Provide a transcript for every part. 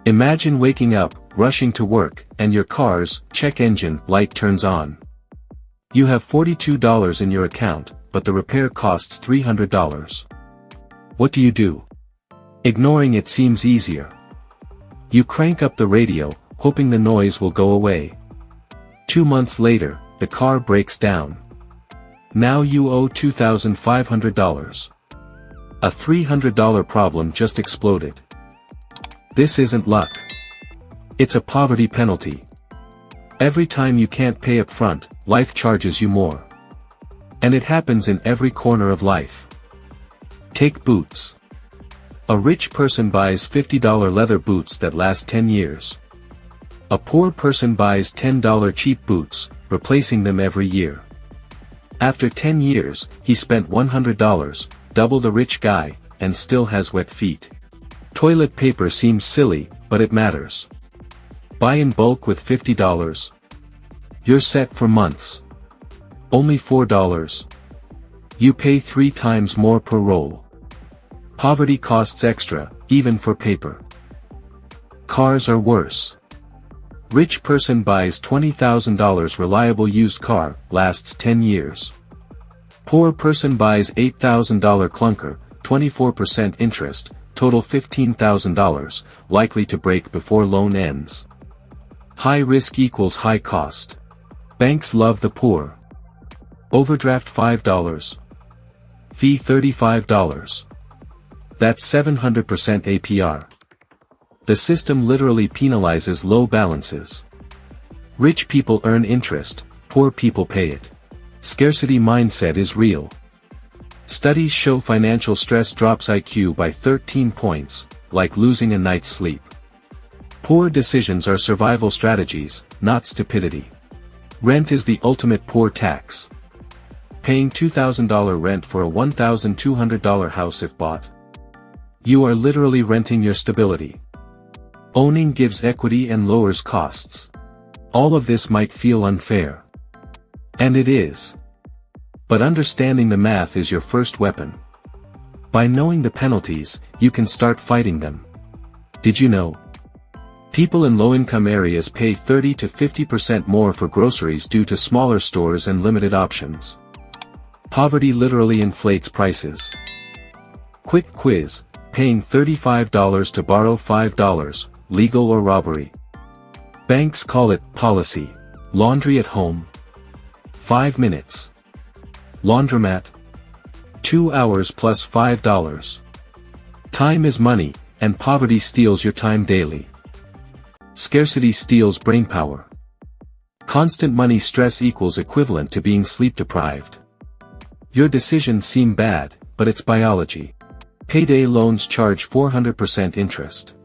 Imagine waking up, rushing to work, and your car's check engine light turns on. You have $42 in your account, but the repair costs $300. What do? Ignoring it seems easier. You crank up the radio, hoping the noise will go away. 2 months later, the car breaks down. Now you owe $2,500. A $300 problem just exploded. This isn't luck. It's a poverty penalty. Every time you can't pay up front, life charges you more. And it happens in every corner of life. Take boots. A rich person buys $50 leather boots that last 10 years. A poor person buys $10 cheap boots, replacing them every year. After 10 years, he spent $100, double the rich guy, and still has wet feet. Toilet paper seems silly, but it matters. Buy in bulk with $50. You're set for months. Only $4. You pay 3 times more per roll. Poverty costs extra, even for paper. Cars are worse. Rich person buys $20,000 reliable used car, lasts 10 years. Poor person buys $8,000 clunker, 24% interest, total $15,000, likely to break before loan ends. High risk equals high cost. Banks love the poor. Overdraft $5. Fee $35. That's 700% APR. The system literally penalizes low balances. Rich people earn interest, poor people pay it. Scarcity mindset is real. Studies show financial stress drops IQ by 13 points, like losing a night's sleep. Poor decisions are survival strategies, not stupidity. Rent is the ultimate poor tax. Paying $2,000 rent for a $1,200 house if bought. You are literally renting your stability. Owning gives equity and lowers costs. All of this might feel unfair. And it is. But understanding the math is your first weapon. By knowing the penalties, you can start fighting them. Did you know? People in low-income areas pay 30 to 50% more for groceries due to smaller stores and limited options. Poverty literally inflates prices. Quick quiz, paying $35 to borrow $5, legal or robbery? Banks call it policy. Laundry at home? 5 minutes. Laundromat? 2 hours plus $5. Time is money, and poverty steals your time daily. Scarcity steals brainpower. Constant money stress equals equivalent to being sleep deprived. Your decisions seem bad, but it's biology. Payday loans charge 400% interest.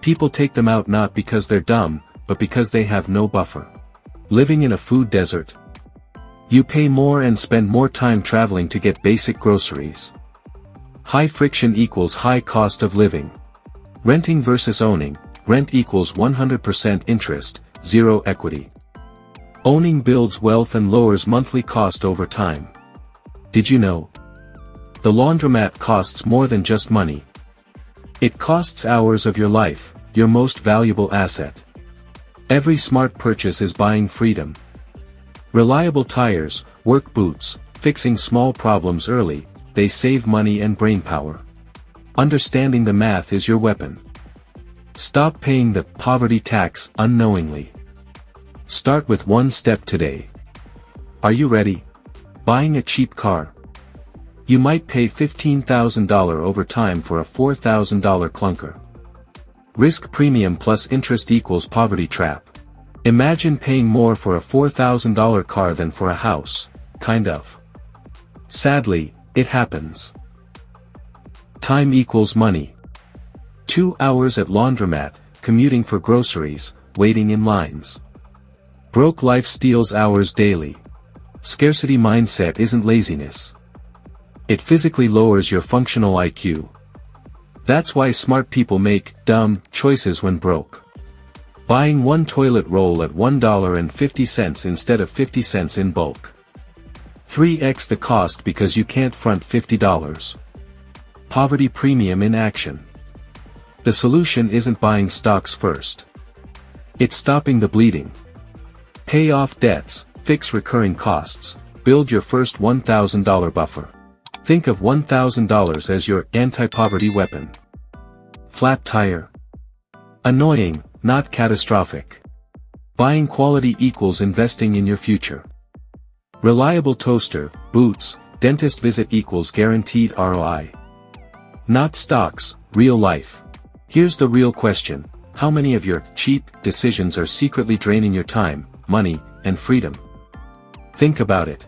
People take them out not because they're dumb, but because they have no buffer. Living in a food desert. You pay more and spend more time traveling to get basic groceries. High friction equals high cost of living. Renting versus owning, rent equals 100% interest, 0 equity. Owning builds wealth and lowers monthly cost over time. Did you know? The laundromat costs more than just money. It costs hours of your life, your most valuable asset. Every smart purchase is buying freedom. Reliable tires, work boots, fixing small problems early, they save money and brainpower. Understanding the math is your weapon. Stop paying the poverty tax unknowingly. Start with one step today. Are you ready? Buying a cheap car. You might pay $15,000 over time for a $4,000 clunker. Risk premium plus interest equals poverty trap. Imagine paying more for a $4,000 car than for a house, kind of. Sadly, it happens. Time equals money. 2 hours at laundromat, commuting for groceries, waiting in lines. Broke life steals hours daily. Scarcity mindset isn't laziness. It physically lowers your functional IQ. That's why smart people make dumb choices when broke. Buying one toilet roll at $1.50 instead of 50 cents in bulk. 3x the cost because you can't front $50. Poverty premium in action. The solution isn't buying stocks first. It's stopping the bleeding. Pay off debts, fix recurring costs, build your first $1,000 buffer. Think of $1,000 as your anti-poverty weapon. Flat tire. Annoying, not catastrophic. Buying quality equals investing in your future. Reliable toaster, boots, dentist visit equals guaranteed ROI. Not stocks, real life. Here's the real question: how many of your cheap decisions are secretly draining your time, money, and freedom? Think about it.